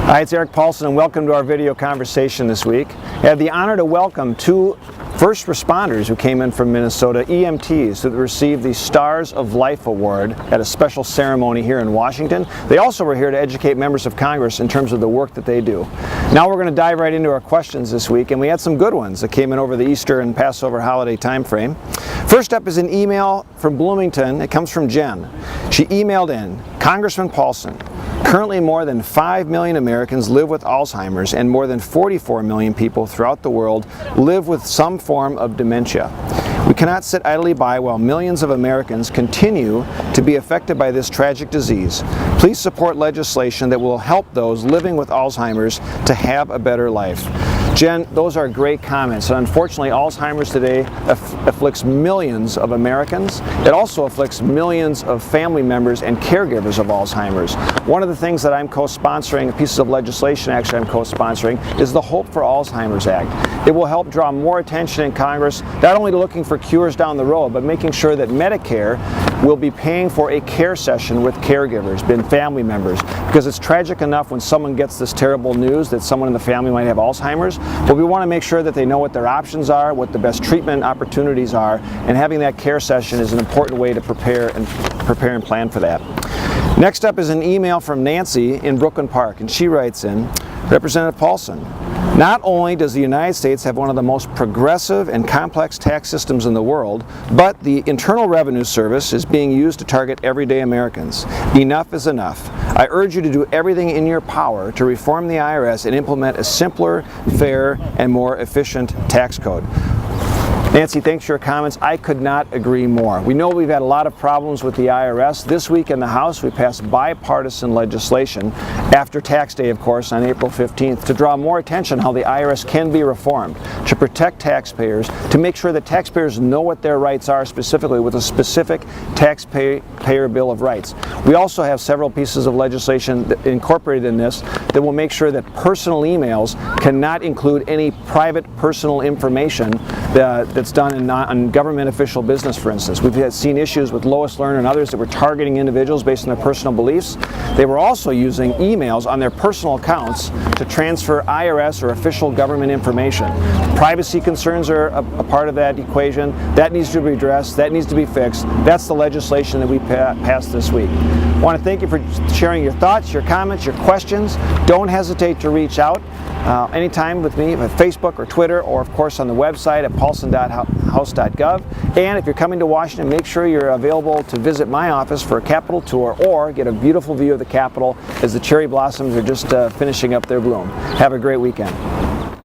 Hi, it's Erik Paulsen and welcome to our video conversation this week. I have the honor to welcome two first responders who came in from Minnesota, EMTs, who received the Stars of Life Award at a special ceremony here in Washington. They also were here to educate members of Congress in terms of the work that they do. Now we're going to dive right into our questions this week, and we had some good ones that came in over the Easter and Passover holiday time frame. First up is an email from Bloomington. It comes from Jen. She emailed in, Congressman Paulsen, currently more than 5 million Americans live with Alzheimer's and more than 44 million people throughout the world live with some form of dementia. We cannot sit idly by while millions of Americans continue to be affected by this tragic disease. Please support legislation that will help those living with Alzheimer's to have a better life. Jen, those are great comments. And unfortunately, Alzheimer's today afflicts millions of Americans. It also afflicts millions of family members and caregivers of Alzheimer's. One of the things that I'm co-sponsoring, pieces of legislation actually I'm co-sponsoring, is the Hope for Alzheimer's Act. It will help draw more attention in Congress, not only to looking for cures down the road, but making sure that Medicare will be paying for a care session with caregivers and family members. Because it's tragic enough when someone gets this terrible news that someone in the family might have Alzheimer's, but we want to make sure that they know what their options are, what the best treatment opportunities are, and having that care session is an important way to prepare and plan for that. Next up is an email from Nancy in Brooklyn Park, and she writes in, Representative Paulsen, not only does the United States have one of the most progressive and complex tax systems in the world, but the Internal Revenue Service is being used to target everyday Americans. Enough is enough. I urge you to do everything in your power to reform the IRS and implement a simpler, fair, and more efficient tax code. Nancy, thanks for your comments. I could not agree more. We know we've had a lot of problems with the IRS. This week in the House, we passed bipartisan legislation after tax day, of course, on April 15th, to draw more attention how the IRS can be reformed, to protect taxpayers, to make sure that taxpayers know what their rights are specifically with a specific taxpayer Bill of Rights. We also have several pieces of legislation incorporated in this that will make sure that personal emails cannot include any private personal information that's done on government official business, for instance. We've seen issues with Lois Lerner and others that were targeting individuals based on their personal beliefs. They were also using emails on their personal accounts to transfer IRS or official government information. Privacy concerns are a part of that equation. That needs to be addressed. That needs to be fixed. That's the legislation that we passed this week. I want to thank you for sharing your thoughts, your comments, your questions. Don't hesitate to reach out anytime with me at Facebook or Twitter, or of course on the website at paulsen.house.gov. And if you're coming to Washington, make sure you're available to visit my office for a Capitol tour or get a beautiful view of the Capitol as the cherry blossoms are just finishing up their bloom. Have a great weekend.